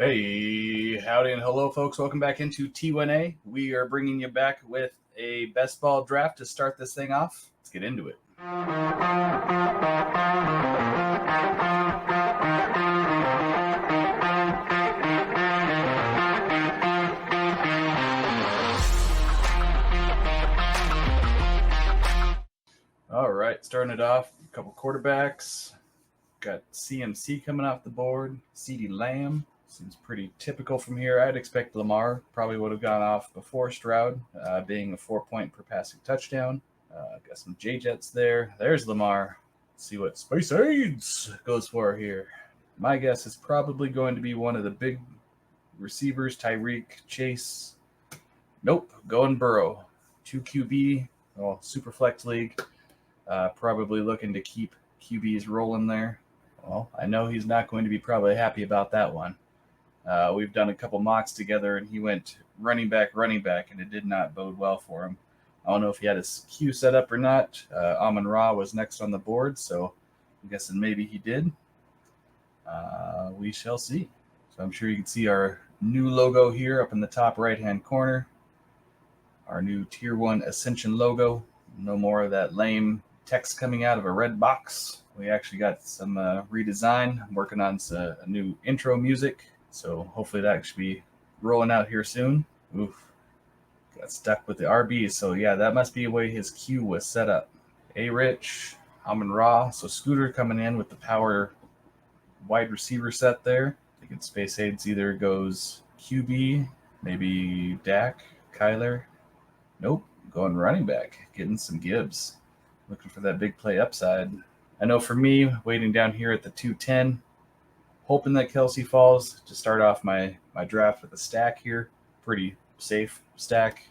Hey, howdy and hello, folks. Welcome back into T1A. We are bringing you back with a best ball draft to start this thing off. Let's get into it. All right, starting it off, a couple quarterbacks. Got CMC coming off the board, CeeDee Lamb. Seems pretty typical from here. I'd expect Lamar probably would have gone off before Stroud, being a 4-point per passing touchdown. Got some J-Jets there. There's Lamar. Let's see what Space Aids goes for here. My guess is probably going to be one of the big receivers, Tyreek, Chase. Nope, going Burrow. 2 QB, super flex league. Probably looking to keep QBs rolling there. Well, I know he's not going to be probably happy about that one. We've done a couple mocks together, and he went running back, and it did not bode well for him. I don't know if he had his queue set up or not. Amon-Ra was next on the board, so I'm guessing maybe he did. We shall see. So I'm sure you can see our new logo here up in the top right-hand corner. Our new Tier 1 Ascension logo. No more of that lame text coming out of a red box. We actually got some redesign. I'm working on a new intro music, so hopefully that should be rolling out here soon. Oof. Got stuck with the RBs, so yeah, that must be the way his queue was set up. A-Rich, Amon-Ra, so Scooter coming in with the power wide receiver set there. I think Space Aids either goes QB, maybe Dak, Kyler. Nope, going running back, getting some Gibbs. Looking for that big play upside. I know for me, waiting down here at the 210, hoping that Kelsey falls to start off my draft with a stack here. Pretty safe stack.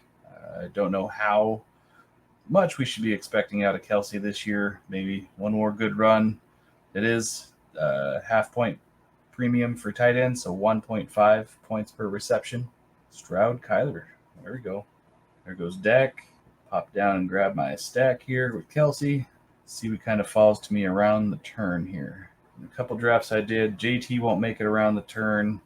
I don't know how much we should be expecting out of Kelsey this year. Maybe one more good run. It is half-point premium for tight end, so 1.5 points per reception. Stroud, Kyler. There we go. There goes Dak. Pop down and grab my stack here with Kelsey. See what kind of falls to me around the turn here. In a couple drafts I did, JT won't make it around the turn.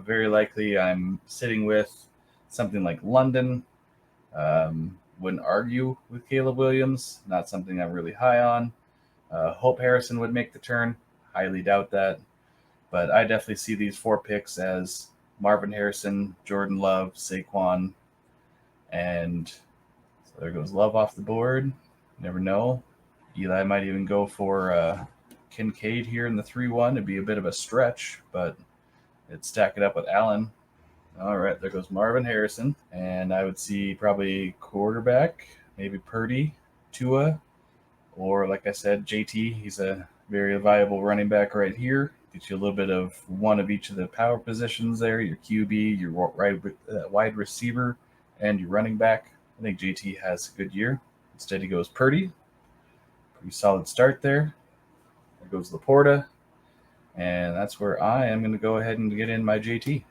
Very likely I'm sitting with something like London. Wouldn't argue with Caleb Williams. Not something I'm really high on. Hope Harrison would make the turn. Highly doubt that. But I definitely see these 4 picks as Marvin Harrison, Jordan Love, Saquon, and so there goes Love off the board. Never know. Eli might even go for Kincaid here in the 3-1. It'd be a bit of a stretch, but it'd stack it up with Allen. All right, there goes Marvin Harrison. And I would see probably quarterback, maybe Purdy, Tua, or like I said, JT. He's a very viable running back right here. Get you a little bit of one of each of the power positions there, your QB, your wide receiver, and your running back. I think JT has a good year. Instead, he goes Purdy. Pretty solid start there. There goes Laporta. And that's where I am going to go ahead and get in my JT.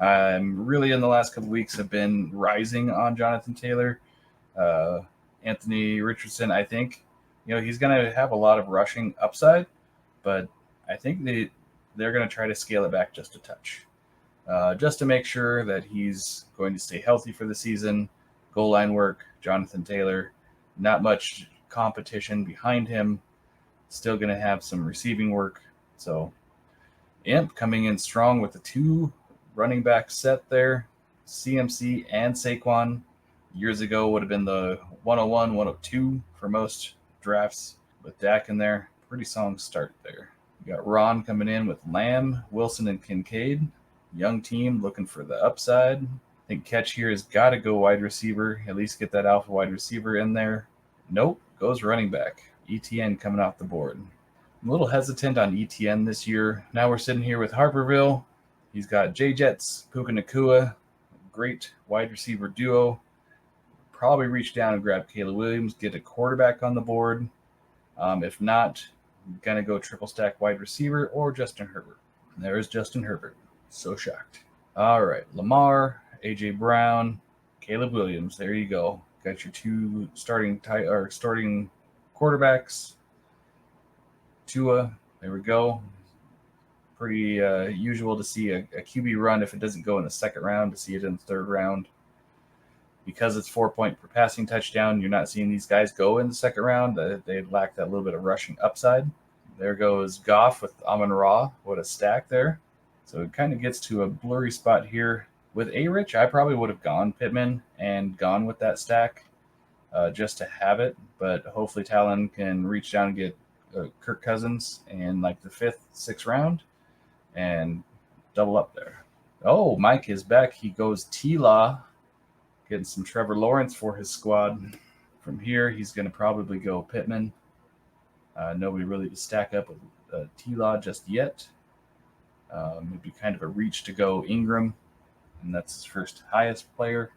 I'm really in the last couple of weeks have been rising on Jonathan Taylor. Anthony Richardson, I think, he's going to have a lot of rushing upside, but I think they're going to try to scale it back just a touch. Just to make sure that he's going to stay healthy for the season. Goal line work, Jonathan Taylor, not much competition behind him. Still going to have some receiving work. So Imp coming in strong with the 2 running back set there. CMC and Saquon. Years ago would have been the 101, 102 for most drafts. With Dak in there, pretty solid start there. We got Ron coming in with Lamb, Wilson, and Kincaid. Young team looking for the upside. I think catch here has got to go wide receiver. At least get that alpha wide receiver in there. Nope, goes running back. ETN coming off the board. I'm a little hesitant on ETN this year. Now we're sitting here with Harperville. He's got J-Jets, Puka Nacua, great wide receiver duo. Probably reach down and grab Caleb Williams, get a quarterback on the board. If not, I'm going to go triple stack wide receiver or Justin Herbert. And there's Justin Herbert. So shocked. All right, Lamar, A.J. Brown, Caleb Williams. There you go. Got your 2 starting quarterbacks. Tua, there we go. Pretty usual to see a QB run if it doesn't go in the second round, to see it in the third round. Because it's 4-point per passing touchdown, you're not seeing these guys go in the second round. They lack that little bit of rushing upside. There goes Goff with Amon-Ra. What a stack there. So it kind of gets to a blurry spot here. With A-Rich, I probably would have gone Pittman and gone with that stack just to have it. But hopefully Talon can reach down and get Kirk Cousins in like the 5th, 6th round and double up there. Oh, Mike is back. He goes T-Law, getting some Trevor Lawrence for his squad. From here, he's going to probably go Pittman. Nobody really to stack up with T-Law just yet. It'd be kind of a reach to go Ingram, and that's his first highest player.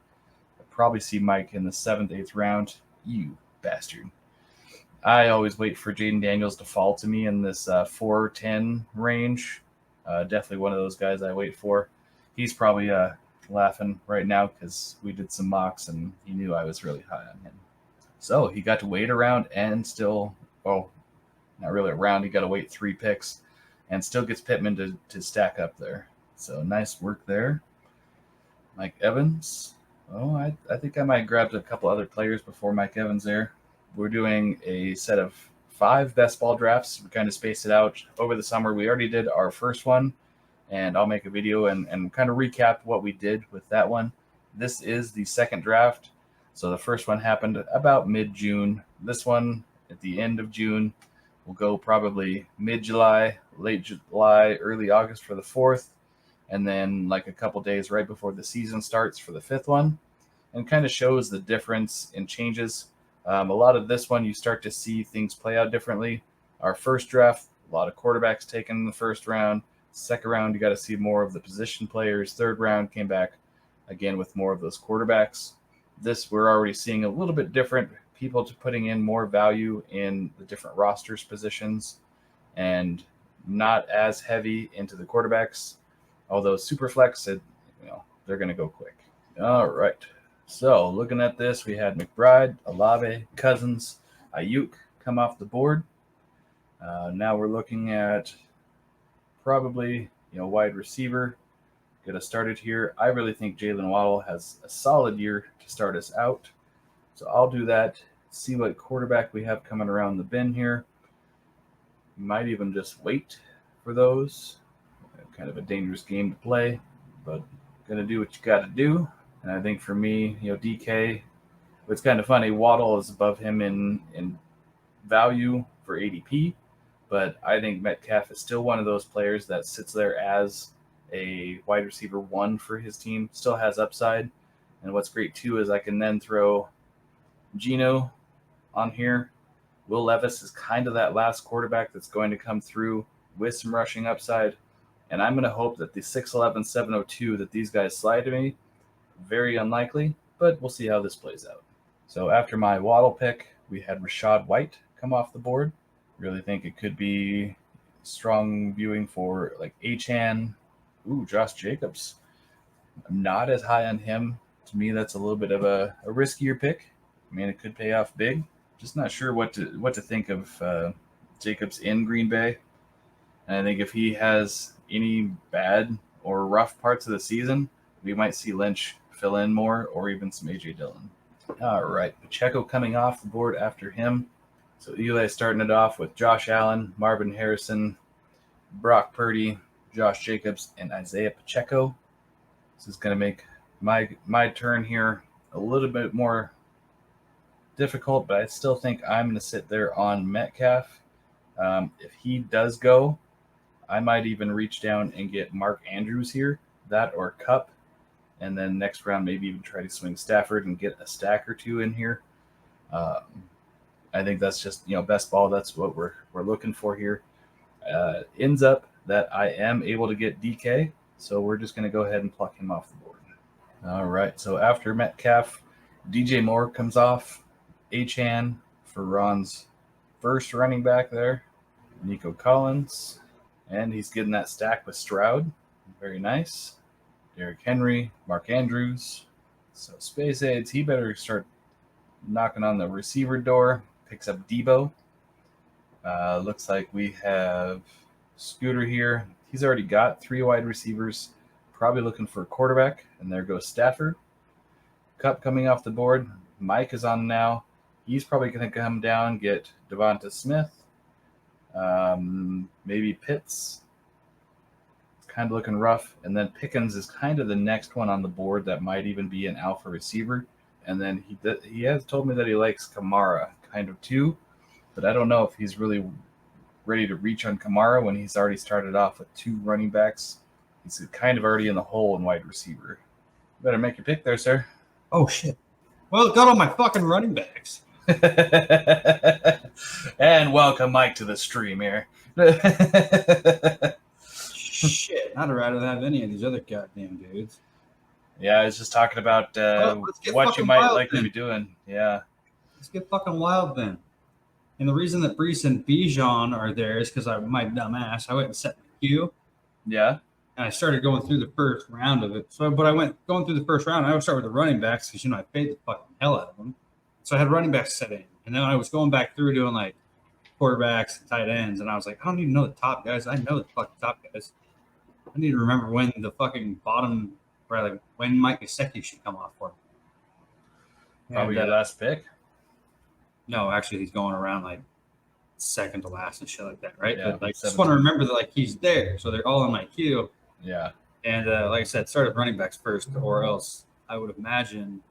I'll probably see Mike in the 7th, 8th round. You bastard. I always wait for Jaden Daniels to fall to me in this 4-10 range. Definitely one of those guys I wait for. He's probably laughing right now because we did some mocks and he knew I was really high on him. So he got to wait around and still, well, not really around, he got to wait 3 picks and still gets Pittman to stack up there. So nice work there. Mike Evans. Oh, I think I might grab a couple other players before Mike Evans there. We're doing a set of 5 best ball drafts. We kind of spaced it out over the summer. We already did our first one, and I'll make a video and kind of recap what we did with that one. This is the second draft. So the first one happened about mid-June. This one at the end of June. We'll go probably mid-July, late July, early August for the 4th, and then like a couple days right before the season starts for the 5th one, and kind of shows the difference in changes. A lot of this one, you start to see things play out differently. Our first draft, a lot of quarterbacks taken in the first round. Second round, you got to see more of the position players. Third round came back again with more of those quarterbacks. This, we're already seeing a little bit different. People to putting in more value in the different rosters positions and not as heavy into the quarterbacks. Although Superflex, they're going to go quick. All right. So looking at this, we had McBride, Olave, Cousins, Ayuk come off the board. Now we're looking at probably wide receiver. Get us started here. I really think Jalen Waddle has a solid year to start us out. So I'll do that. See what quarterback we have coming around the bin here. Might even just wait for those. Kind of a dangerous game to play, but gonna do what you got to do. And I think for me, DK, it's kind of funny. Waddle is above him in value for ADP, but I think Metcalf is still one of those players that sits there as a wide receiver 1 for his team. Still has upside. And what's great too is I can then throw Geno on here. Will Levis is kind of that last quarterback that's going to come through with some rushing upside. And I'm going to hope that the 6'11", 702 that these guys slide to me, very unlikely, but we'll see how this plays out. So after my Waddle pick, we had Rachaad White come off the board. Really think it could be strong viewing for like Achane. Ooh, Josh Jacobs. I'm not as high on him. To me, that's a little bit of a riskier pick. I mean, it could pay off big. Just not sure what to think of Jacobs in Green Bay. And I think if he has any bad or rough parts of the season, we might see Lynch fill in more, or even some A.J. Dillon. All right, Pacheco coming off the board after him. So Eli starting it off with Josh Allen, Marvin Harrison, Brock Purdy, Josh Jacobs, and Isaiah Pacheco. This is going to make my turn here a little bit more difficult, but I still think I'm going to sit there on Metcalf. If he does go, I might even reach down and get Mark Andrews here, that or Cup, and then next round maybe even try to swing Stafford and get a stack or 2 in here. I think that's just best ball. That's what we're looking for here. Ends up that I am able to get DK, so we're just going to go ahead and pluck him off the board. All right, so after Metcalf, DJ Moore comes off. Achane for Ron's first running back there. Nico Collins, and he's getting that stack with Stroud. Very nice. Derrick Henry, Mark Andrews. So Space Aids, he better start knocking on the receiver door. Picks up Debo. Looks like we have Scooter here. he's already got 3 wide receivers, probably looking for a quarterback. And there goes Stafford. Cup coming off the board. Mike is on now. He's probably going to come down, get Devonta Smith, maybe Pitts. It's kind of looking rough. And then Pickens is kind of the next one on the board that might even be an alpha receiver. And then he has told me that he likes Kamara kind of too, but I don't know if he's really ready to reach on Kamara when he's already started off with 2 running backs. He's kind of already in the hole in wide receiver. Better make your pick there, sir. Oh, shit. Well, it got all my fucking running backs. And welcome, Mike, to the stream here. Shit. I'd rather have any of these other goddamn dudes. Yeah, I was just talking about what you might like to be doing. Yeah. Let's get fucking wild then. And the reason that Brees and Bijan are there is because my dumb ass, I went and set my queue. Yeah. And I started going through the first round of it. But I went going through the first round. I would start with the running backs because, I paid the fucking hell out of them. So I had running backs set in. And then I was going back through doing like quarterbacks and tight ends. And I was like, I don't even know the top guys. I know the fucking top guys. I need to remember when the fucking bottom, or like when Mike Gesicki should come off for me. Probably your last pick. No, actually, he's going around like second to last and shit like that, right? Yeah, but like, just want to remember that like he's there, so they're all in my queue. Yeah. And like I said, start with running backs first, or else I would imagine.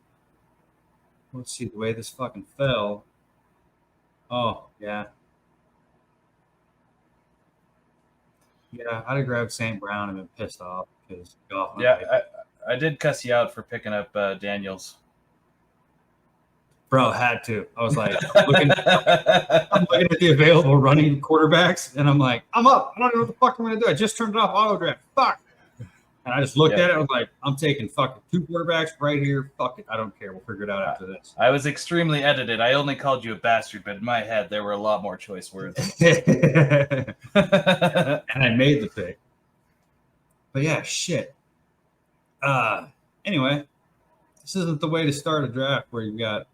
Let's see the way this fucking fell. Oh yeah, yeah. I'd have grabbed St. Brown and been pissed off because I did cuss you out for picking up Daniels. Bro, had to. I was like, I'm looking at the available running quarterbacks, and I'm like, I'm up. I don't know what the fuck I'm going to do. I just turned it off auto draft. Fuck. And I just looked at it. I was like, I'm taking fucking 2 quarterbacks right here. Fuck it. I don't care. We'll figure it out after this. I was extremely edited. I only called you a bastard, but in my head, there were a lot more choice words. And I made the pick. But yeah, shit. Anyway, this isn't the way to start a draft where you've got.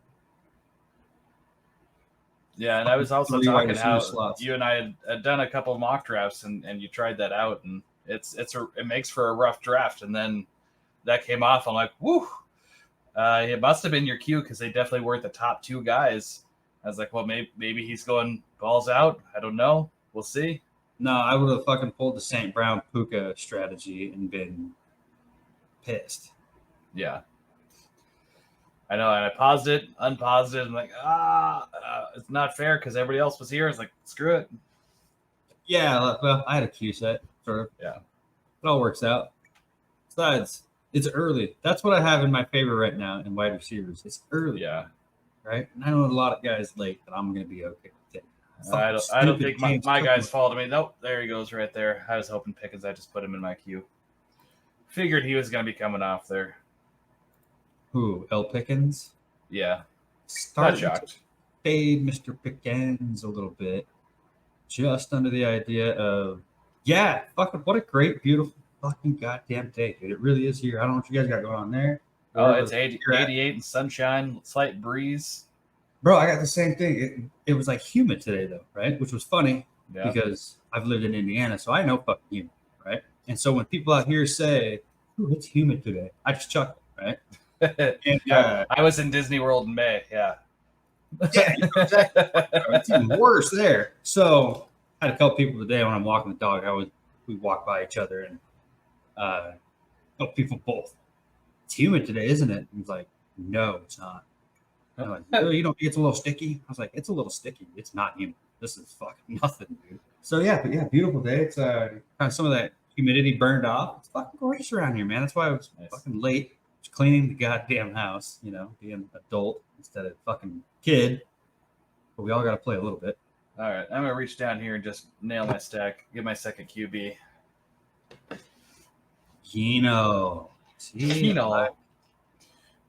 Yeah, and I was also talking how you and I had done a couple of mock drafts, and you tried that out, and it makes for a rough draft. And then that came off. I'm like, woo! It must have been your cue because they definitely weren't the top 2 guys. I was like, well, maybe he's going balls out. I don't know. We'll see. No, I would have fucking pulled the St. Brown Puka strategy and been pissed. Yeah. I know, and I paused it, unpaused it. I'm like, it's not fair because everybody else was here. It's like, screw it. Yeah, well, I had a cue set, sort of. Yeah. It all works out. Besides, it's early. That's what I have in my favor right now in wide receivers. It's early. Yeah. Right? And I know a lot of guys late, but I'm going to be okay with it. I don't think my guy's followed me. Nope, there he goes right there. I was hoping Pickens. I just put him in my queue. Figured he was going to be coming off there. Who? L. Pickens? Yeah. Not shocked. Fade Mr. Pickens a little bit. Just under the idea of, fucking what a great, beautiful fucking goddamn day, dude. It really is here. I don't know what you guys got going on there. Oh, it's 88 and sunshine, slight breeze. Bro, I got the same thing. It was like humid today, though, right? Which was funny because I've lived in Indiana, so I know fucking humid, right? And so when people out here say, ooh, it's humid today, I just chuckle, right? And, I was in Disney World in May, yeah, exactly. It's even worse there. So I had a couple people today when I'm walking the dog. We walk by each other and people both. It's humid today, isn't it? And he's like, no, it's not. I'm like, really? You don't think it's a little sticky? I was like, it's a little sticky. It's not humid. This is fucking nothing, dude. So yeah, beautiful day. It's kind of some of that humidity burned off. It's fucking gorgeous around here, man. That's why I was fucking late. Cleaning the goddamn house, being an adult instead of fucking kid. But we all got to play a little bit. All right, I'm gonna reach down here and just nail my stack. Get my second QB. Gino.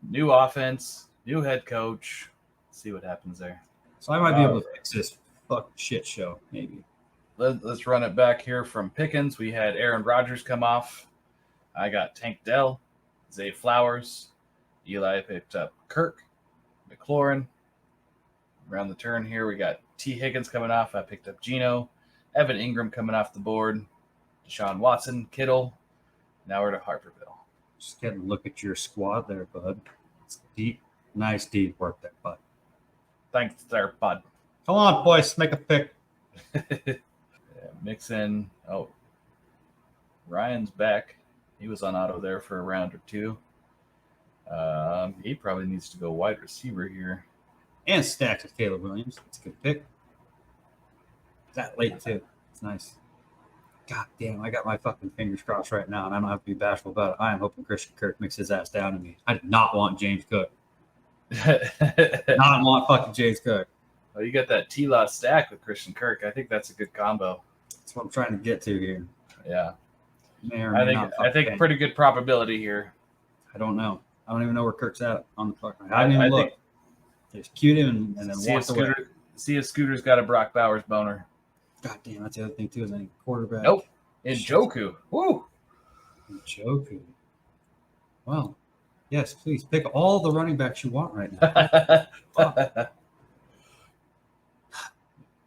New offense, new head coach. Let's see what happens there. So I might be able to fix this fucking shit show, maybe. Let's run it back here from Pickens. We had Aaron Rodgers come off. I got Tank Dell. Zay Flowers, Eli picked up Kirk, McLaurin. Around the turn here, we got T. Higgins coming off. I picked up Gino. Evan Ingram coming off the board. Deshaun Watson, Kittle. Now we're to Harperville. Just getting a look at your squad there, bud. It's deep. Nice deep work there, bud. Thanks there, bud. Come on, boys. Make a pick. Yeah, mix in. Oh, Ryan's back. He was on auto there for a round or two. He probably needs to go wide receiver here. And stacked with Caleb Williams. That's a good pick. That late, too. It's nice. God damn, I got my fucking fingers crossed right now, and I don't have to be bashful about it. I am hoping Christian Kirk makes his ass down to me. I did not want James Cook. Not want fucking James Cook. Well, you got that T-Law stack with Christian Kirk. I think that's a good combo. That's what I'm trying to get to here. Yeah. I think pretty good probability here. I don't know. I don't even know where Kirk's at on the fucking. I didn't even look. Just cute him and then walked away. See if Scooter's got a Brock Bowers boner. God damn, that's the other thing too. Is any quarterback? Nope. Njoku. Woo. Njoku. Well, yes, please pick all the running backs you want right now.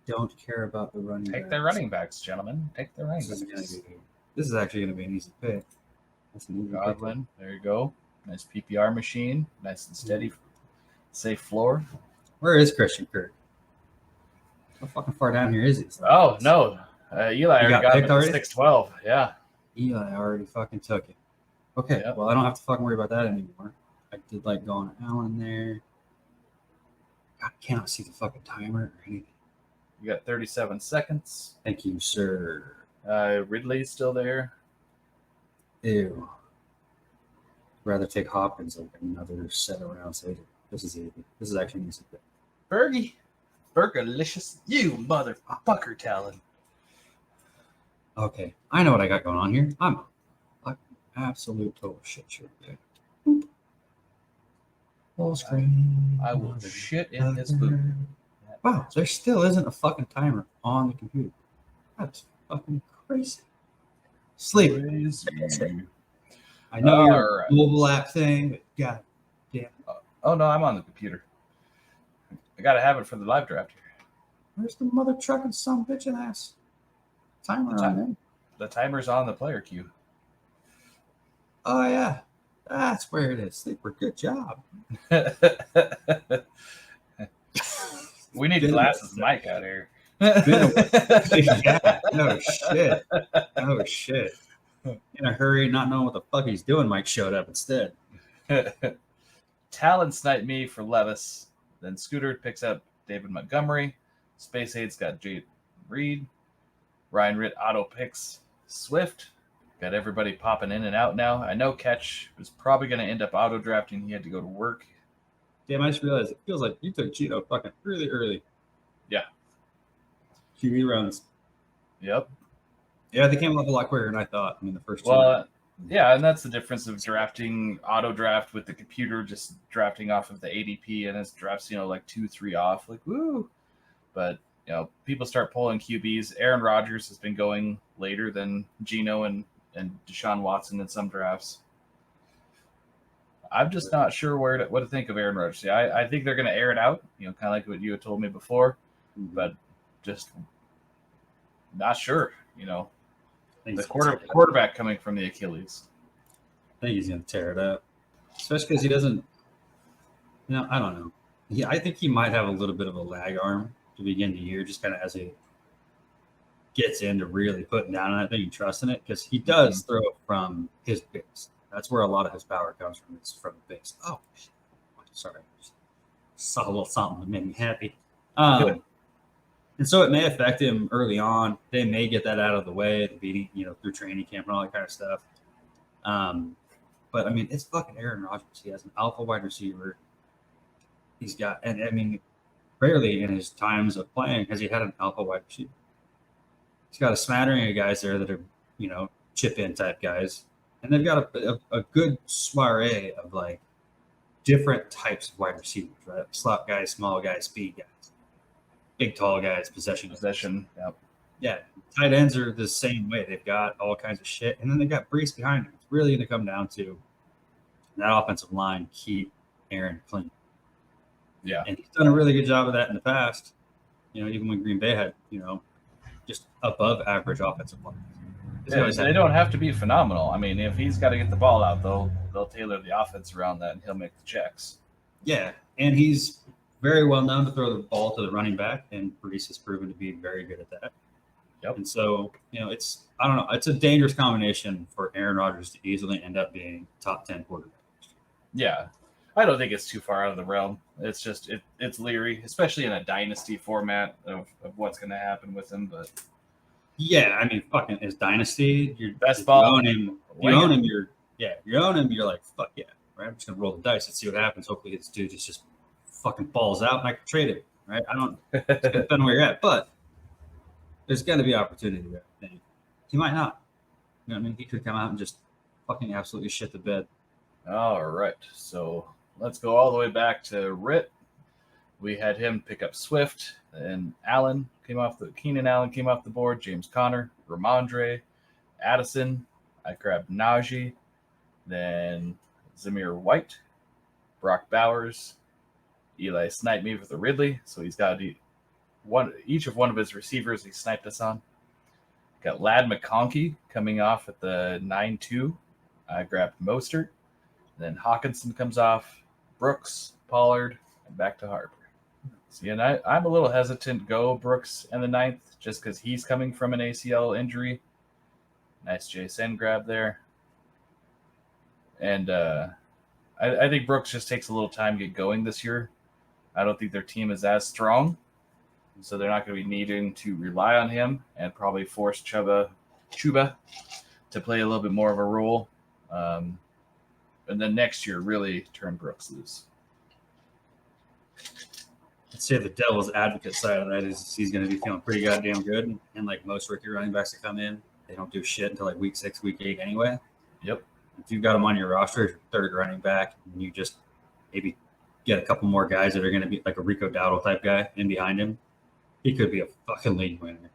Don't care about the running backs. Take their running backs, gentlemen. Take their running backs. This is actually going to be an easy pick. That's an easy Godwin. There you go. Nice PPR machine. Nice and steady. Safe floor. Where is Christian Kirk? How fucking far down here is he? Oh, no. Eli already got him at 6-12. Yeah. Eli already fucking took it. Okay, Yep. well, I don't have to fucking worry about that anymore. I did like going Allen there. I cannot see the fucking timer or anything. You got 37 seconds. Thank you, sir. Ridley's still there. Ew. Rather take Hopkins like another set of rounds later. This is easy. This is actually an easy pick. Bergie. Burgerlicious. You motherfucker, Talon. Okay, I know what I got going on here. I'm a fucking absolute total shit shirt. Full screen. I will shit in this boot. Wow, there still isn't a fucking timer on the computer. That's fucking crazy. Sleep. I know you're a mobile app thing, but god damn. Oh no, I'm on the computer. I gotta have it for the live draft here. Where's the mother trucking some bitchin' ass timer on there? The timer's on the player queue. Oh yeah, that's where it is. Sleeper, good job. We need glasses, Mike out here. Yeah, no shit. Oh shit. In a hurry, not knowing what the fuck he's doing, Mike showed up instead. Talon sniped me for Levis. Then Scooter picks up David Montgomery. Space Aid's got Jade Reed. Ryan Ritt auto picks Swift. Got everybody popping in and out now. I know Catch was probably going to end up auto drafting. He had to go to work. Damn, I just realized it feels like you took Cheeto fucking really early. Yeah. QB runs. Yep. Yeah, they came up a lot quicker than I thought. I mean, the first two. Well, yeah, and that's the difference of drafting auto draft with the computer, just drafting off of the ADP, and it drafts, like 2-3 off, like woo. But people start pulling QBs. Aaron Rodgers has been going later than Geno and Deshaun Watson in some drafts. I'm just not sure what to think of Aaron Rodgers. Yeah, I think they're going to air it out, kind of like what you had told me before, but just not sure. The quarterback coming from the Achilles. I think he's going to tear it up, especially because he doesn't. I don't know. I think he might have a little bit of a lag arm to begin the year, just kind of as he gets into really putting down on that thing and trusting it, because he does throw from his base. That's where a lot of his power comes from. It's from the base. Oh, shit. Sorry. Saw a little something that made me happy. And so it may affect him early on. They may get that out of the way at the beginning, through training camp and all that kind of stuff. But I mean, it's fucking Aaron Rodgers. He has an alpha wide receiver. He's got, and I mean, rarely in his times of playing has he had an alpha wide receiver. He's got a smattering of guys there that are, chip in type guys. And they've got a good soiree of like different types of wide receivers, right? Slot guys, small guys, speed guys. Big, tall guys, possession. Yep. Yeah. Tight ends are the same way. They've got all kinds of shit. And then they got Brees behind them. It's really going to come down to that offensive line keep Aaron clean. Yeah. And he's done a really good job of that in the past. Even when Green Bay had, just above average offensive line. They don't have to be phenomenal. I mean, if he's got to get the ball out, they'll tailor the offense around that, and he'll make the checks. Yeah, and he's very well known to throw the ball to the running back, and Brees has proven to be very good at that. Yep. And so, I don't know, it's a dangerous combination for Aaron Rodgers to easily end up being top 10 quarterback. Yeah, I don't think it's too far out of the realm. It's just it's leery, especially in a dynasty format of what's going to happen with him. But yeah, I mean, fucking his dynasty, you're best ball. You own him. You own him. You own him. You're like, fuck yeah, right? I'm just gonna roll the dice and see what happens. Hopefully, this dude just fucking falls out and I can trade him, right? I don't depend on where you're at, but there's got to be opportunity there. I think he might not. You know what I mean? He could come out and just fucking absolutely shit the bed. All right, so let's go all the way back to Rit. We had him pick up Swift, and Keenan Allen came off the board. James Conner, Ramondre, Addison. I grabbed Najee, then Zamir White, Brock Bowers. Eli sniped me with a Ridley, so he's got each of one of his receivers he sniped us on. Got Lad McConkey coming off at the 9-2. I grabbed Mostert. Then Hawkinson comes off, Brooks, Pollard, and back to Harper. See, and I'm a little hesitant to go Brooks in the 9th just because he's coming from an ACL injury. Nice JSN grab there. And I think Brooks just takes a little time to get going this year. I don't think their team is as strong, so they're not going to be needing to rely on him and probably force Chuba to play a little bit more of a role. And then next year, really turn Brooks loose. I'd say the devil's advocate side of that is he's going to be feeling pretty goddamn good. And like most rookie running backs that come in, they don't do shit until like week 6, week 8 anyway. Yep. If you've got him on your roster as your third running back, and you just maybe get a couple more guys that are going to be like a Rico Dowdle type guy in behind him, he could be a fucking league winner.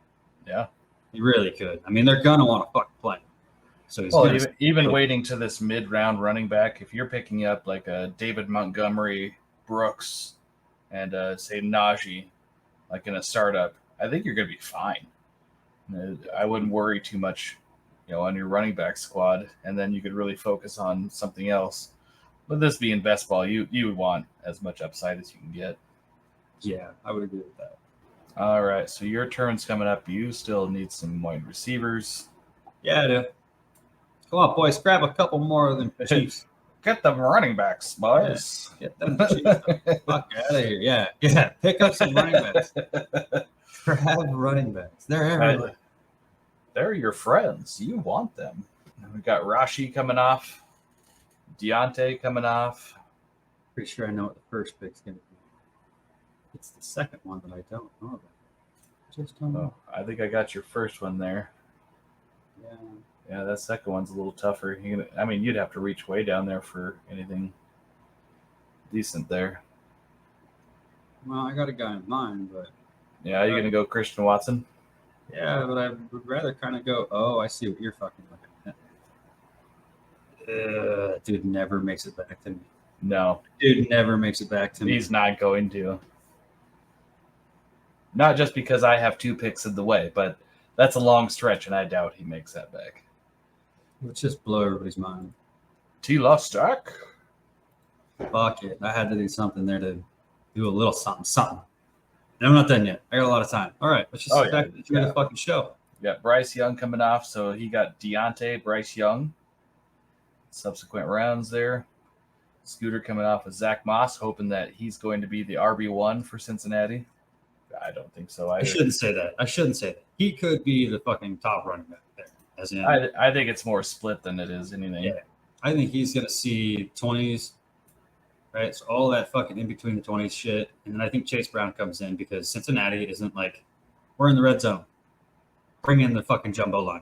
Yeah. He really could. I mean, they're going to want to fucking play him. So he's even waiting to this mid-round running back, if you're picking up like a David Montgomery, Brooks, and say Najee, like in a startup, I think you're going to be fine. I wouldn't worry too much, on your running back squad, and then you could really focus on something else. But this being best ball, you would want as much upside as you can get. Yeah, I would agree with that. All right, so your turn's coming up. You still need some wide receivers. Yeah, I do. Come on, boys, grab a couple more of them Chiefs. Get them running backs, boys. Yeah, get them Chiefs. Fuck out of here. Yeah. Pick up some running backs. Grab running backs. They're everywhere. They're your friends. You want them. We got Rashi coming off. Deontay coming off. Pretty sure I know what the first pick's going to be. It's the second one that I don't know about. Just don't know. I think I got your first one there. Yeah. Yeah, that second one's a little tougher. You'd have to reach way down there for anything decent there. Well, I got a guy in mind, but... Yeah, are you going to go Christian Watson? Yeah, but I would rather kind of go, I see what you're fucking looking at. Dude never makes it back to me. No. Dude never makes it back to me. He's not going to. Not just because I have 2 picks in the way, but that's a long stretch, and I doubt he makes that back. Let's just blow everybody's mind. T-Law Stack? Fuck it. I had to do something there to do a little something. And I'm not done yet. I got a lot of time. All right. Let's just back to the fucking show. Yeah, Bryce Young coming off. So he got Deontay, Bryce Young. Subsequent rounds there. Scooter coming off with Zach Moss, hoping that he's going to be the RB1 for Cincinnati. I don't think so either. I shouldn't say that. He could be the fucking top running back there. I think it's more split than it is anything. Yeah. I think he's going to see 20s, right? So all that fucking in between the 20s shit. And then I think Chase Brown comes in because Cincinnati isn't like, we're in the red zone. Bring in the fucking jumbo line.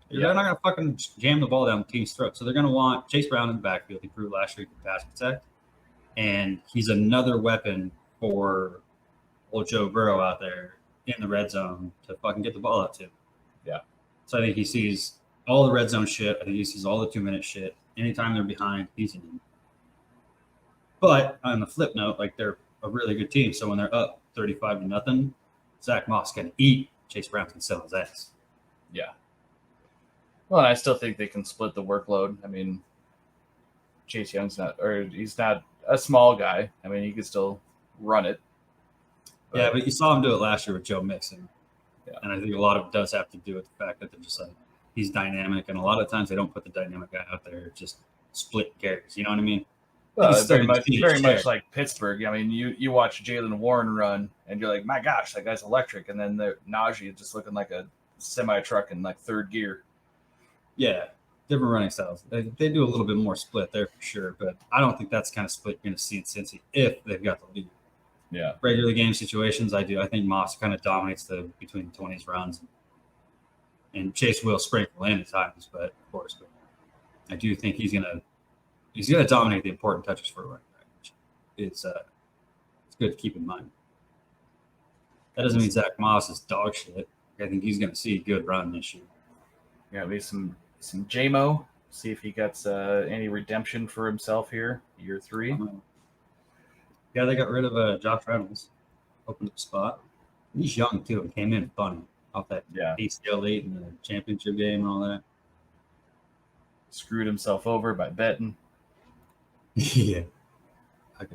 Yeah. They're not going to fucking jam the ball down the team's throat. So they're going to want Chase Brown in the backfield. He proved last year he could pass protect. And he's another weapon for old Joe Burrow out there in the red zone to fucking get the ball out to. Yeah. So I think he sees all the red zone shit. I think he sees all the 2-minute shit. Anytime they're behind, he's in. But on the flip note, like they're a really good team. So when they're up 35-0, Zach Moss can eat. Chase Brown can sell his ass. Yeah. Well, and I still think they can split the workload. I mean, Chase Young's he's not a small guy. I mean, he could still run it. Yeah, but you saw him do it last year with Joe Mixon. Yeah. And I think a lot of it does have to do with the fact that they're just like, he's dynamic. And a lot of times they don't put the dynamic guy out there, just split carries. You know what I mean? Well, very much like Pittsburgh. I mean, you watch Jalen Warren run, and you're like, my gosh, that guy's electric. And then the Najee just looking like a semi truck in like third gear. Yeah, different running styles. They do a little bit more split there for sure, but I don't think that's kind of split you're going to see in Cincy if they've got the lead. Yeah, regular game situations, I do. I think Moss kind of dominates the between the 20s runs, and Chase will sprinkle in at times, but of course, I do think he's gonna dominate the important touches for a running back. It's good to keep in mind. That doesn't mean Zach Moss is dog shit. I think he's gonna see a good run this year. Yeah, maybe some JMO. See if he gets any redemption for himself here, year 3. Yeah, they got rid of Josh Reynolds, opened up a spot. He's young too and came in funny off that ACL late in the championship game and all that. Screwed himself over by betting. Yeah.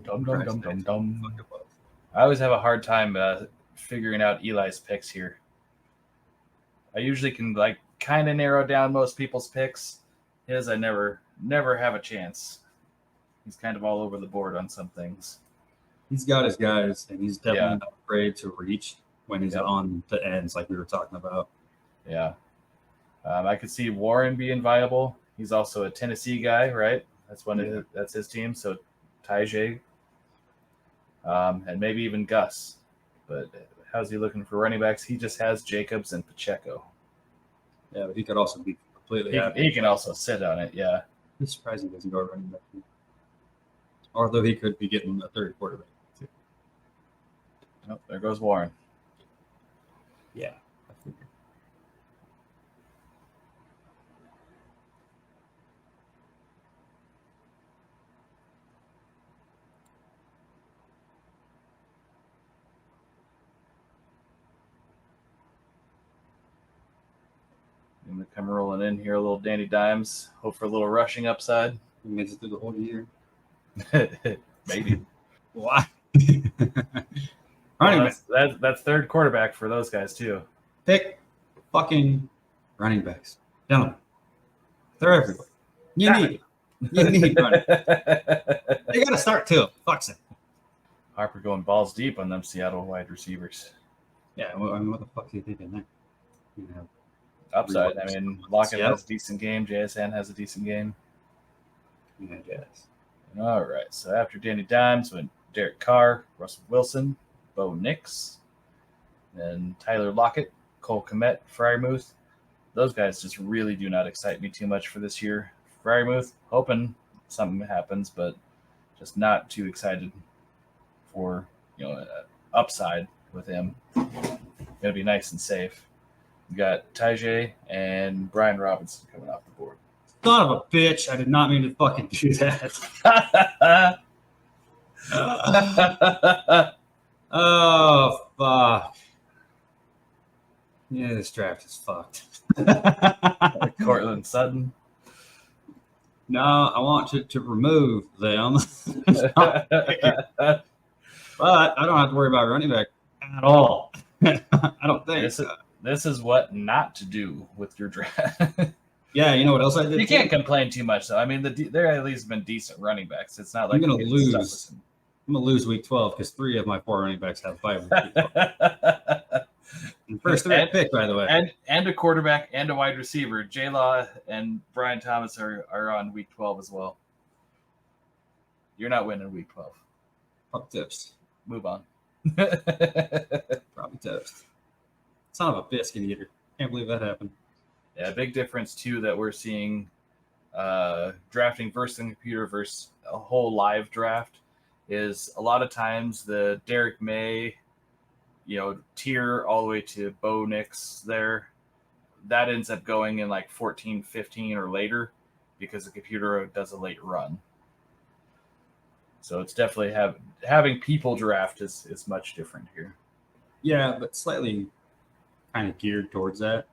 Dum. I always have a hard time figuring out Eli's picks here. I usually can kind of narrow down most people's picks. His, I never have a chance. He's kind of all over the board on some things. He's got his guys, and he's definitely not afraid to reach when he's on the ends, like we were talking about. Yeah. I could see Warren being viable. He's also a Tennessee guy, right? That's his team. So Tajay, and maybe even Gus. But how's he looking for running backs? He just has Jacobs and Pacheco. Yeah, but he could also be completely. He can also sit on it. Yeah. It's surprising he doesn't go running back. Although he could be getting a third quarterback too. Oh, there goes Warren. Yeah, I figured. I'm going to come rolling in here, a little Danny Dimes. Hope for a little rushing upside. He made it through the whole year. Maybe. Why? That's third quarterback for those guys too. Pick fucking running backs. Gentlemen. They're everywhere. You need running. They got to start too. Fuck's sake. Harper going balls deep on them Seattle wide receivers. Yeah, well, I mean, what the fuck are you thinking there? You know, upside. I mean, Lockett has a decent game. JSN has a decent game. Yeah, I guess. All right. So after Danny Dimes went Derek Carr, Russell Wilson, Bo Nix, and Tyler Lockett, Cole Kmet, Freiermuth. Those guys just really do not excite me too much for this year. Freiermuth, hoping something happens, but just not too excited for upside with him. Gonna be nice and safe. We got Tajay and Brian Robinson coming off the board. Son of a bitch! I did not mean to fucking do that. Oh fuck! Yeah, this draft is fucked. Cortland Sutton. No, I want to remove them. But I don't have to worry about running back at all. I don't think this is what not to do with your draft. Yeah, you know what else I did? You can't complain too much, though. I mean, there at least been decent running backs. It's not like I'm gonna lose. I'm gonna lose week 12 because 3 of my 4 running backs have 5 week 12. First 3 pick, by the way, and a quarterback and a wide receiver. J-Law and Brian Thomas are on week 12 as well. You're not winning week 12. Probably tips. Move on. Probably toast. Son of a biscuit eater. Can't believe that happened. Yeah, big difference too that we're seeing drafting versus the computer versus a whole live draft is a lot of times the Derek May, tier all the way to Bo Nix there, that ends up going in like 14, 15 or later because the computer does a late run. So it's definitely having people draft is much different here. Yeah, but slightly kind of geared towards that.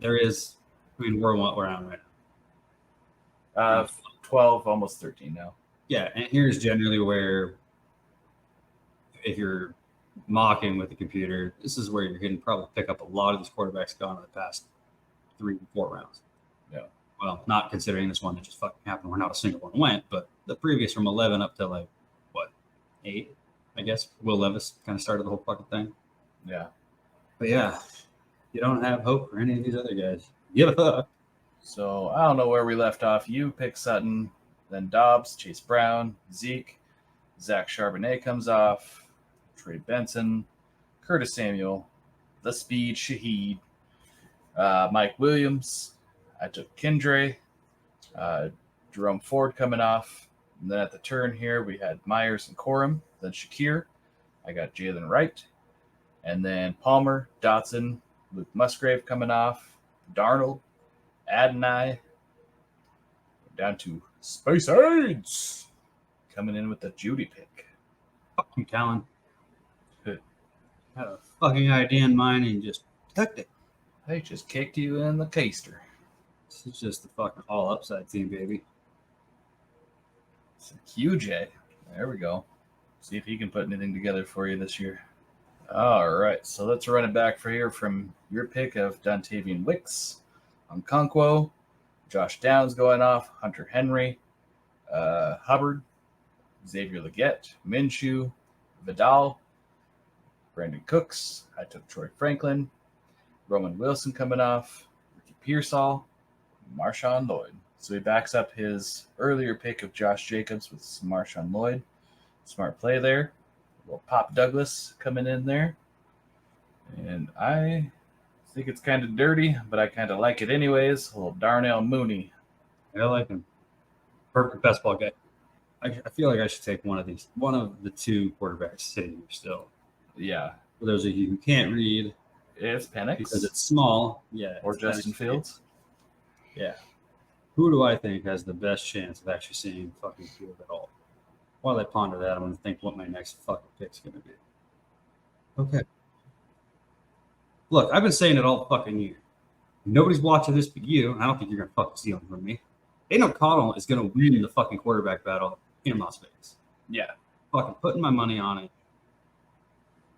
There is I mean, we're around right now. 12, almost 13 now. Yeah, and here's generally where, if you're mocking with the computer, this is where you're going to probably pick up a lot of these quarterbacks gone in the past 3 to 4 rounds. Yeah. Well, not considering this one that just fucking happened where not a single one went, but the previous from 11 up to like, what, 8, I guess. Will Levis kind of started the whole fucking thing. Yeah. But yeah, you don't have hope for any of these other guys. Give a fuck. So I don't know where we left off. You pick Sutton, then Dobbs, Chase Brown, Zeke, Zach Charbonnet comes off, Trey Benson, Curtis Samuel, the Speed Shaheed, Mike Williams. I took Kendra, Jerome Ford coming off. And then at the turn here, we had Myers and Corum, then Shakir. I got Jalen Wright. And then Palmer, Dotson, Luke Musgrave coming off, Darnold, Adonai, down to Space Aids coming in with the Judy pick. Fuck you, Talon. Had a fucking idea in mind and just tucked it. They just kicked you in the keister. This is just the fucking all upside team, baby. It's QJ. There we go. See if he can put anything together for you this year. All right, so let's run it back for here from your pick of Dontavian Wicks, Okonkwo, Josh Downs going off, Hunter Henry, Hubbard, Xavier Legette, Minshew, Vidal, Brandon Cooks. I took Troy Franklin, Roman Wilson coming off, Ricky Pearsall, Marshawn Lloyd. So he backs up his earlier pick of Josh Jacobs with Marshawn Lloyd. Smart play there. A little Pop Douglas coming in there. And I think it's kind of dirty, but I kind of like it anyways. A little Darnell Mooney. I like him. Perfect best ball guy. I feel like I should take one of the 2 quarterbacks sitting here still. Yeah. For those of you who can't read, It's Penix. because it's small. Yeah. Or Justin Fields. Yeah. Who do I think has the best chance of actually seeing fucking field at all? While I ponder that, I'm going to think what my next fucking pick's going to be. Okay. Look, I've been saying it all fucking year. Nobody's watching this but you. I don't think you're going to fucking steal it from me. Aiden O'Connell is going to win the fucking quarterback battle in Las Vegas. Yeah. Fucking putting my money on it.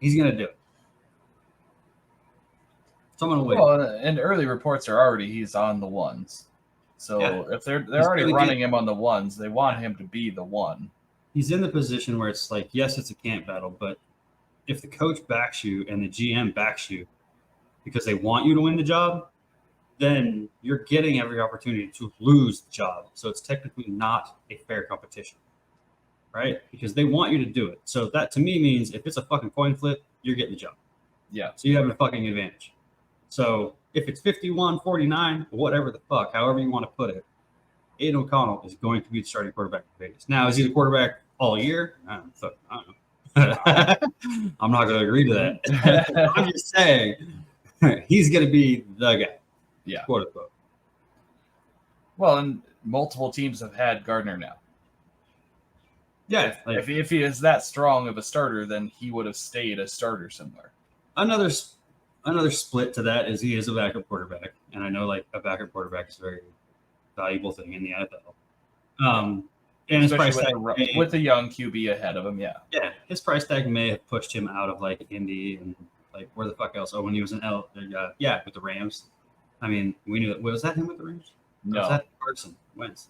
He's going to do it. So I'm going to win. Well, and early reports are already he's on the ones. So if they're already running him on the ones, they want him to be the one. He's in the position where it's like, yes, it's a camp battle, but if the coach backs you and the GM backs you because they want you to win the job, then you're getting every opportunity to lose the job. So it's technically not a fair competition, right? Because they want you to do it. So that to me means if it's a fucking coin flip, you're getting the job. Yeah. So you have a fucking advantage. So if it's 51-49, whatever the fuck, however you want to put it, Aiden O'Connell is going to be the starting quarterback for Vegas. Now, is he the quarterback all year? I don't know. I'm not going to agree to that. I'm just saying he's going to be the guy. Yeah. Quote unquote. Well, and multiple teams have had Gardner now. Yeah. If he is that strong of a starter, then he would have stayed a starter somewhere. Another split to that is he is a backup quarterback. And I know like a backup quarterback is a very valuable thing in the NFL. And his price tag with a young QB ahead of him, yeah. Yeah, his price tag may have pushed him out of like Indy and like where the fuck else? Oh, when he was in with the Rams. I mean, we knew it. Was that him with the Rams? No, was that Carson Wentz?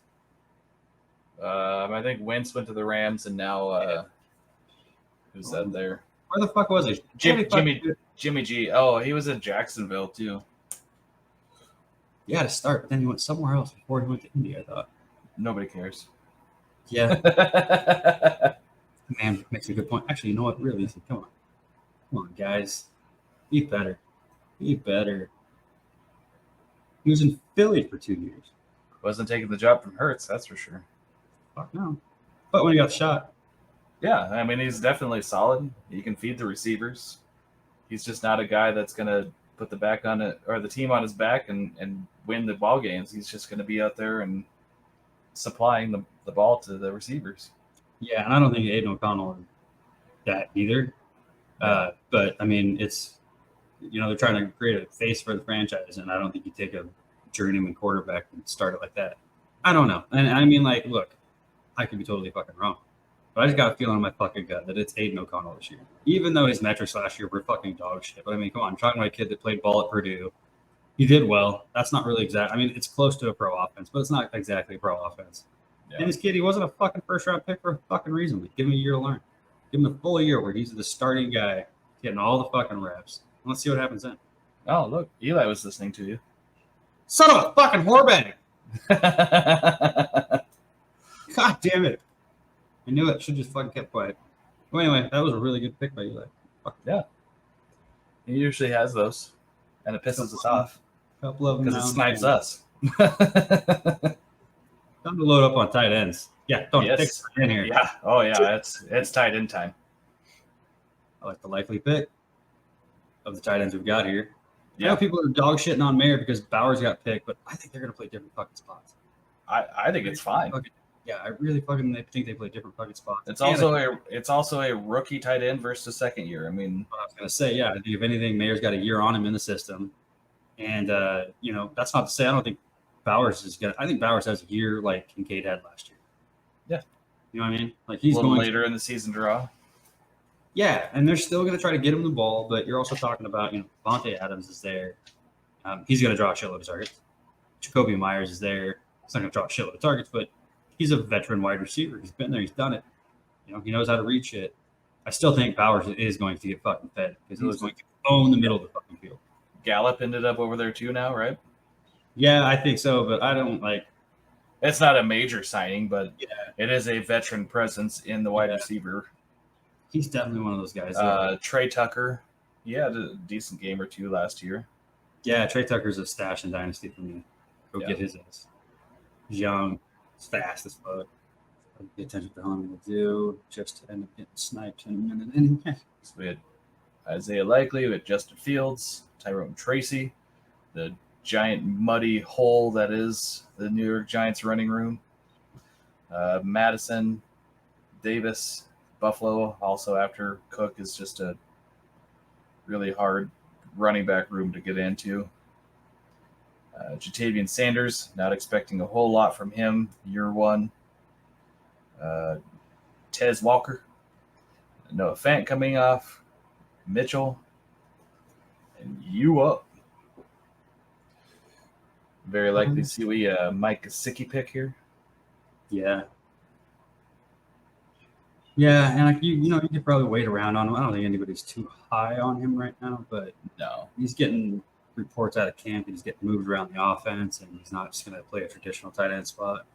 I think Wentz went to the Rams, and now who's that there? Where the fuck was he? Jimmy G. Oh, he was in Jacksonville too. He had to start, but then he went somewhere else before he went to Indy. I thought. Nobody cares. Yeah. Man, makes a good point. Actually, you know what? Really, come on, guys, be better. Be better. He was in Philly for 2 years. Wasn't taking the job from Hurts, that's for sure. Fuck no. But when he got shot. Yeah, I mean, he's definitely solid. He can feed the receivers. He's just not a guy that's going to put the back on it or the team on his back and win the ball games. He's just going to be out there and supplying the ball to the receivers. Yeah, and I don't think Aiden O'Connell is that either. But I mean, it's they're trying to create a face for the franchise, and I don't think you take a journeyman quarterback and start it like that. I don't know. And I mean, like, look, I could be totally fucking wrong. But I just got a feeling in my fucking gut that it's Aiden O'Connell this year. Even though his metrics last year were fucking dog shit. But I mean, come on, I'm talking about a kid that played ball at Purdue. He did well. That's not really exact. I mean, it's close to a pro offense, but it's not exactly a pro offense. Yeah. And this kid, he wasn't a fucking first round pick for a fucking reason. Like, give him a year to learn. Give him a full year where he's the starting guy, getting all the fucking reps. Let's see what happens then. Oh, look, Eli was listening to you. Son of a fucking whorebag. God damn it. I knew it. Should just fucking kept quiet. Well, anyway, that was a really good pick by Eli. Fuck. Yeah. He usually has those, and it pisses us off. A couple of them. Because it snipes us. Time to load up on tight ends. Yeah, don't pick in here. Yeah. Oh, yeah. It's tight end time. I like the likely pick of the tight ends we've got here. Yeah. I know people are dog shitting on Mayer because Bowers got picked, but I think they're going to play different fucking spots. I think it's fine. Yeah, I really fucking think they play different fucking spots. It's also a rookie tight end versus a second year. I mean, I was gonna say, yeah, I think if anything, Mayer's got a year on him in the system, and that's not to say I don't think Bowers is gonna. I think Bowers has a year like Kincaid had last year. Yeah, you know what I mean. Like he's a little going later in the season draw. Yeah, and they're still gonna try to get him the ball, but you're also talking about Vontae Adams is there. He's gonna draw a shitload of targets. Jacoby Myers is there. He's not gonna draw a shitload of targets, but he's a veteran wide receiver. He's been there. He's done it. He knows how to reach it. I still think Bowers is going to get fucking fed because he's going to own the middle of the fucking field. Gallup ended up over there too now, right? Yeah, I think so, but I don't like. It's not a major signing, but it is a veteran presence in the wide receiver. He's definitely one of those guys. Trey Tucker, he had a decent game or two last year. Yeah, Trey Tucker's a stash in Dynasty for me. Go get his ass. He's young. Fast as fuck. Pay attention to how I'm going to do. Just end up getting sniped in a minute anyway. So we had Isaiah Likely, we had Justin Fields, Tyrone Tracy, the giant muddy hole that is the New York Giants running room. Madison, Davis, Buffalo, also after Cook is just a really hard running back room to get into. Jatavian Sanders, not expecting a whole lot from him year one. Tez Walker, Noah Fant coming off, Mitchell, and you up. Very likely to see Mike Gesicki pick here. Yeah. Yeah, and you could probably wait around on him. I don't think anybody's too high on him right now, but no, he's getting reports out of camp. He's getting moved around the offense, and he's not just going to play a traditional tight end spot.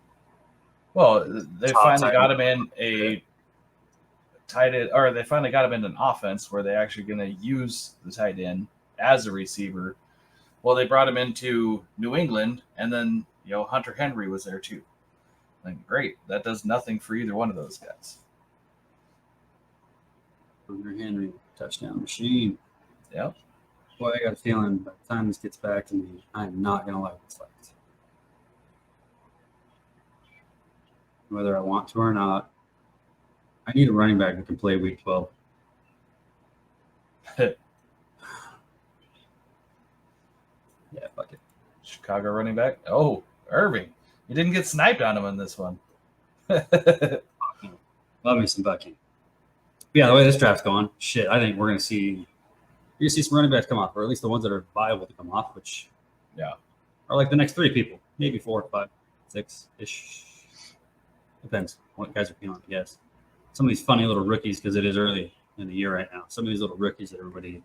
Well, they finally got him in a tight end, or they finally got him in an offense where they're actually going to use the tight end as a receiver. Well, they brought him into New England, and then Hunter Henry was there too. Like, great, that does nothing for either one of those guys. Hunter Henry, touchdown machine. Yep. Boy, I got a feeling by the time this gets back to me, I'm not going to like what's left. Whether I want to or not, I need a running back that can play week 12. Yeah, fuck it. Chicago running back. Oh, Irving. You didn't get sniped on him in this one. Love me some Bucky. Yeah, the way this draft's going, shit, I think we're going to see some running backs come off, or at least the ones that are viable to come off, which are like the next 3 people, maybe 4, 5, 6-ish. Depends what guys are feeling, I guess. Some of these funny little rookies, because it is early in the year right now. Some of these little rookies that everybody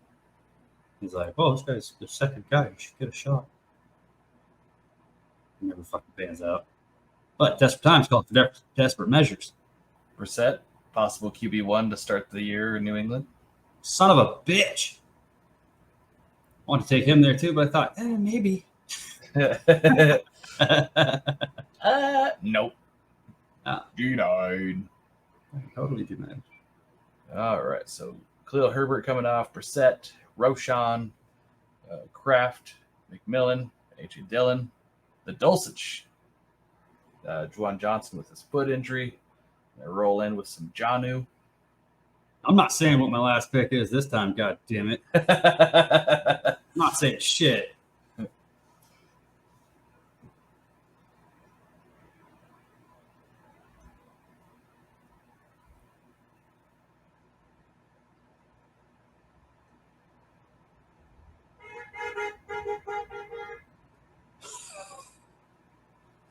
is like, oh, this guy's the second guy. You should get a shot. It never fucking pans out. But desperate times call for desperate measures. Brissett, possible QB1 to start the year in New England. Son of a bitch. I wanted to take him there too, but I thought, maybe. Nope. Denied. Totally denied. All right, so Khalil Herbert coming off, Brissett, Roschon, Kraft, McMillan, A.J. Dillon, the Dulcich, Juwan Johnson with his foot injury. They roll in with some Jonnu. I'm not saying what my last pick is this time, god damn it. I'm not saying shit.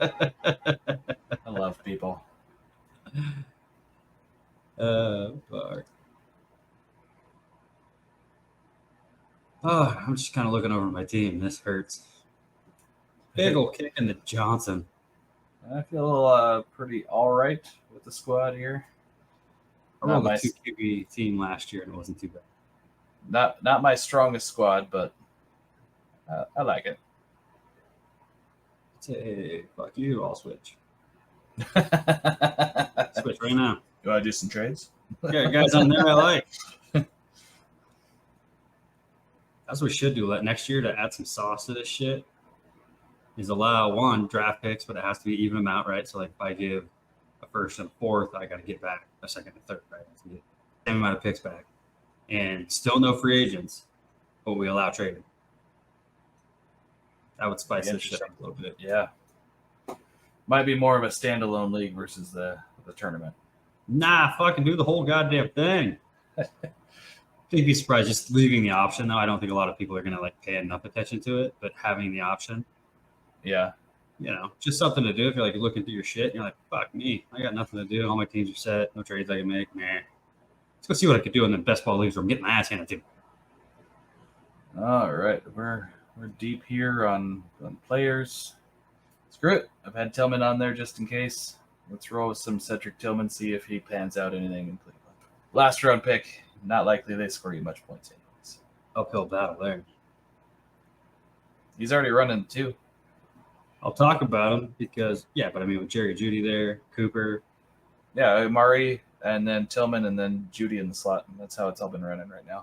I love people. Fuck. Oh, I'm just kind of looking over my team. This hurts. Big ol' kick in the Johnson. I feel pretty all right with the squad here. I Not rolled my a 2 QB team last year and it wasn't too bad. not my strongest squad, but I like it. Hey, fuck you! I'll switch. You Switch right now. want to do some trades? Yeah, guys on there I like. That's what we should do. Let next year to add some sauce to this shit. Is allow one draft picks, but it has to be even amount, right? So like if I give a first and a fourth, I got to get back a second and third, right? So get the same amount of picks back, and still no free agents, but we allow trading. That would spice this shit up a little bit. Yeah, might be more of a standalone league versus the tournament. Nah, fucking do the whole goddamn thing. You'd be surprised just leaving the option though. I don't think a lot of people are gonna like pay enough attention to it, but having the option. Yeah. You know, just something to do if you're like looking through your shit and you're like, fuck me, I got nothing to do. All my teams are set, no trades I can make. Nah. Let's go see what I could do in the best ball leagues where I'm getting my ass handed to. All right. We're deep here on players. Screw it. I've had Tillman on there just in case. Let's roll with some Cedric Tillman, see if he pans out anything in Cleveland. Last round pick. Not likely they score you much points anyways. Uphill battle there. He's already running too. I'll talk about him because, yeah, but I mean, with Jerry Judy there, Cooper. Yeah, Murray, and then Tillman, and then Judy in the slot. And that's how it's all been running right now.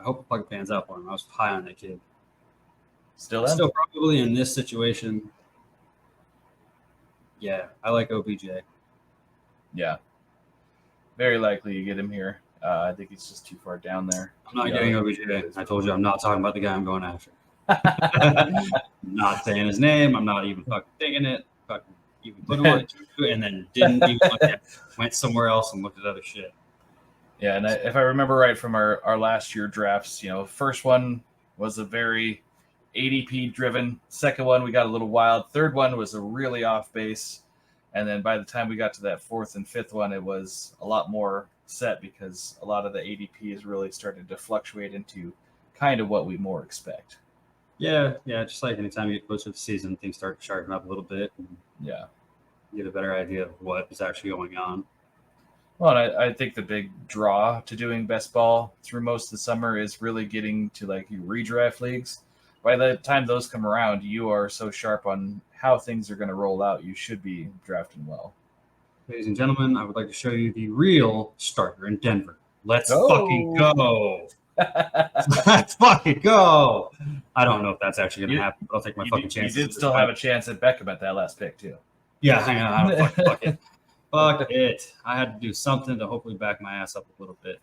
I hope the puck pans out for him. I was high on that kid. Still probably in this situation. Yeah, I like OBJ. Yeah. Very likely you get him here. I think he's just too far down there. I'm not getting OBJ. I told you I'm not talking about the guy I'm going after. I'm not saying his name. I'm not even fucking thinking it. Fucking even put one and then didn't even look at it. Went somewhere else and looked at other shit. Yeah, and if I remember right from our last year drafts, first one was a very ADP driven. Second one we got a little wild. Third one was a really off base. And then by the time we got to that fourth and fifth one, it was a lot more set because a lot of the ADP has really started to fluctuate into kind of what we more expect. Yeah, just like anytime you get closer to the season, things start to sharpen up a little bit. And yeah. You get a better idea of what is actually going on. Well, and I think the big draw to doing best ball through most of the summer is really getting to like your redraft leagues. By the time those come around, you are so sharp on how things are going to roll out. You should be drafting well. Ladies and gentlemen, I would like to show you the real starter in Denver. Let's fucking go. Let's fucking go. I don't know if that's actually going to happen, but I'll take my fucking chances. You did still have a chance at Beckham at that last pick, too. Yeah, hang on. I don't fuck it. Fuck it. I had to do something to hopefully back my ass up a little bit.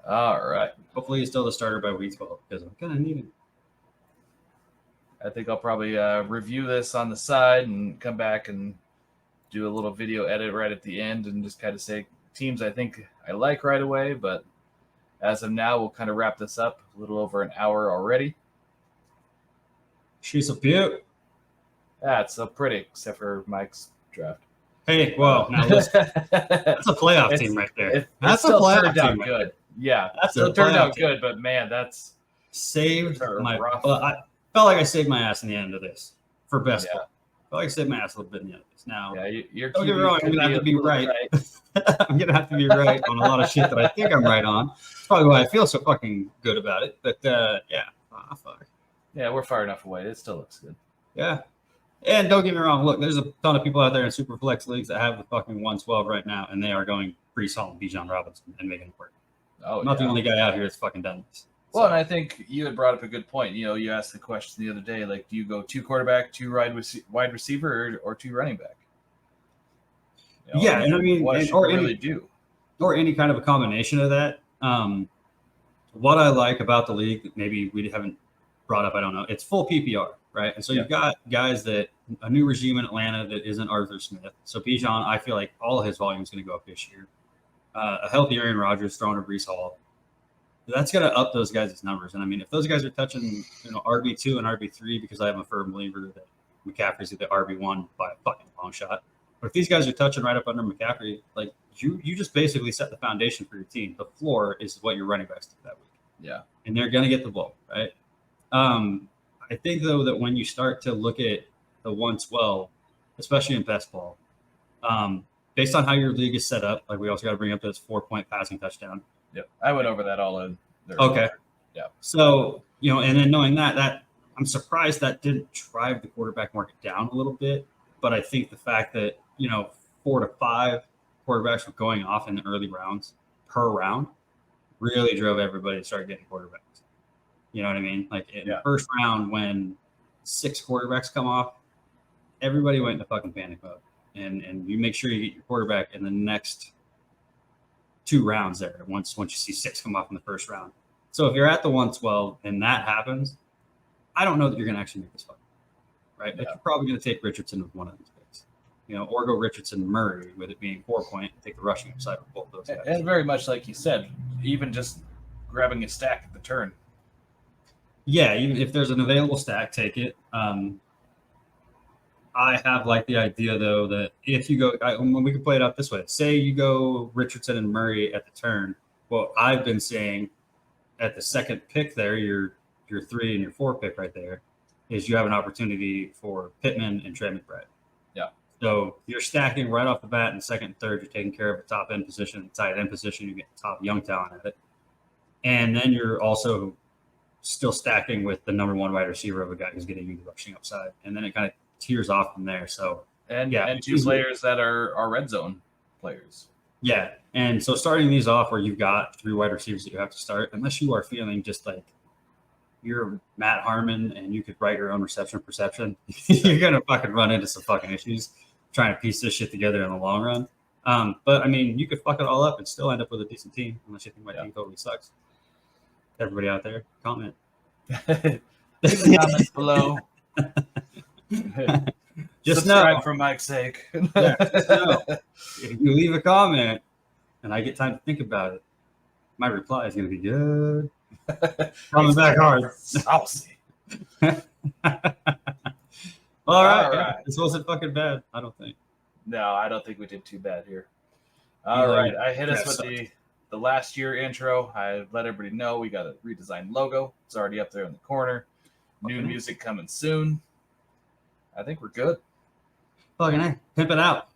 All right. Hopefully he's still the starter by week 12 because I'm going to need him. I think I'll probably review this on the side and come back and do a little video edit right at the end and just kind of say teams I think I like right away. But as of now, we'll kind of wrap this up. A little over an hour already. She's a beaut. Yeah, it's so pretty, except for Mike's draft. Hey, well, now listen. That's a playoff team right there. That's a playoff team. Good. Right, yeah, that's it turned out good, but man, that's saved my rough. I felt like I saved my ass in the end of this for best. Yeah. I felt like I saved my ass a little bit in the end of this. Now, yeah, you're don't get me wrong. I'm gonna have to be right. I'm gonna have to be right on a lot of shit that I think I'm right on. That's probably why I feel so fucking good about it. But yeah, fuck. Yeah, we're far enough away. It still looks good. Yeah. And don't get me wrong. Look, there's a ton of people out there in super flex leagues that have the fucking 112 right now, and they are going pretty solid Bijan Robinson and making it work. Oh, I'm not the only guy out here that's fucking done this. Well, and I think you had brought up a good point. You asked the question the other day, like, do you go 2 quarterback, 2 wide receiver, or 2 running back? Yeah, and I mean, what should you really do? Or any kind of a combination of that. What I like about the league that maybe we haven't brought up, I don't know, it's full PPR. Right. And so you've got guys that a new regime in Atlanta that isn't Arthur Smith. So Bijan, I feel like all of his volume is going to go up this year. A healthy Aaron Rodgers throwing a Breece Hall. That's going to up those guys' numbers. And I mean, if those guys are touching, RB2 and RB3, because I am a firm believer that McCaffrey's the RB1 by a fucking long shot. But if these guys are touching right up under McCaffrey, like you just basically set the foundation for your team. The floor is what your running backs do that week. Yeah. And they're going to get the ball, right? I think, though, that when you start to look at the 112, especially in best ball, based on how your league is set up, like we also got to bring up this 4-point passing touchdown. Yep. I went over that all in. Okay. Yeah. So, and then knowing that I'm surprised that didn't drive the quarterback market down a little bit. But I think the fact that, 4 to 5 quarterbacks were going off in the early rounds per round really drove everybody to start getting quarterbacks. You know what I mean? Like in the first round, when 6 quarterbacks come off, everybody went into fucking panic mode. And you make sure you get your quarterback in the next 2 rounds there once you see 6 come off in the first round. So if you're at the 112 and that happens, I don't know that you're going to actually make this fun, right? But you're probably going to take Richardson with one of these picks, or go Richardson Murray with it being 4-point and take the rushing upside with both those guys. And very much like you said, even just grabbing a stack at the turn. Yeah, even if there's an available stack, take it. I have the idea, though, that if you go, we can play it out this way. Say you go Richardson and Murray at the turn. Well, I've been saying at the second pick there, your 3 and your 4 pick right there, is you have an opportunity for Pittman and Trey McBride. Yeah. So you're stacking right off the bat in the second and third. You're taking care of the top end position, the tight end position. You get the top young talent at it. And then you're also still stacking with the number 1 wide receiver of a guy who's getting you the rushing upside. And then it kind of tears off from there. So and 2 players that are red zone players. Yeah. And so starting these off where you've got 3 wide receivers that you have to start, unless you are feeling just like you're Matt Harmon and you could write your own reception perception, you're gonna fucking run into some fucking issues trying to piece this shit together in the long run. But I mean, you could fuck it all up and still end up with a decent team, unless you think my team totally sucks. Everybody out there, comment. Leave the comments below. Just subscribe know, for Mike's sake. Just know, if you leave a comment and I get time to think about it, my reply is going to be good. Coming back hard. Saucy. All right. This wasn't fucking bad, I don't think. No, I don't think we did too bad here. All right. I hit us with the last year intro. I let everybody know we got a redesigned logo. It's already up there in the corner. New music coming soon. I think we're good. Fucking A. Pimp it out.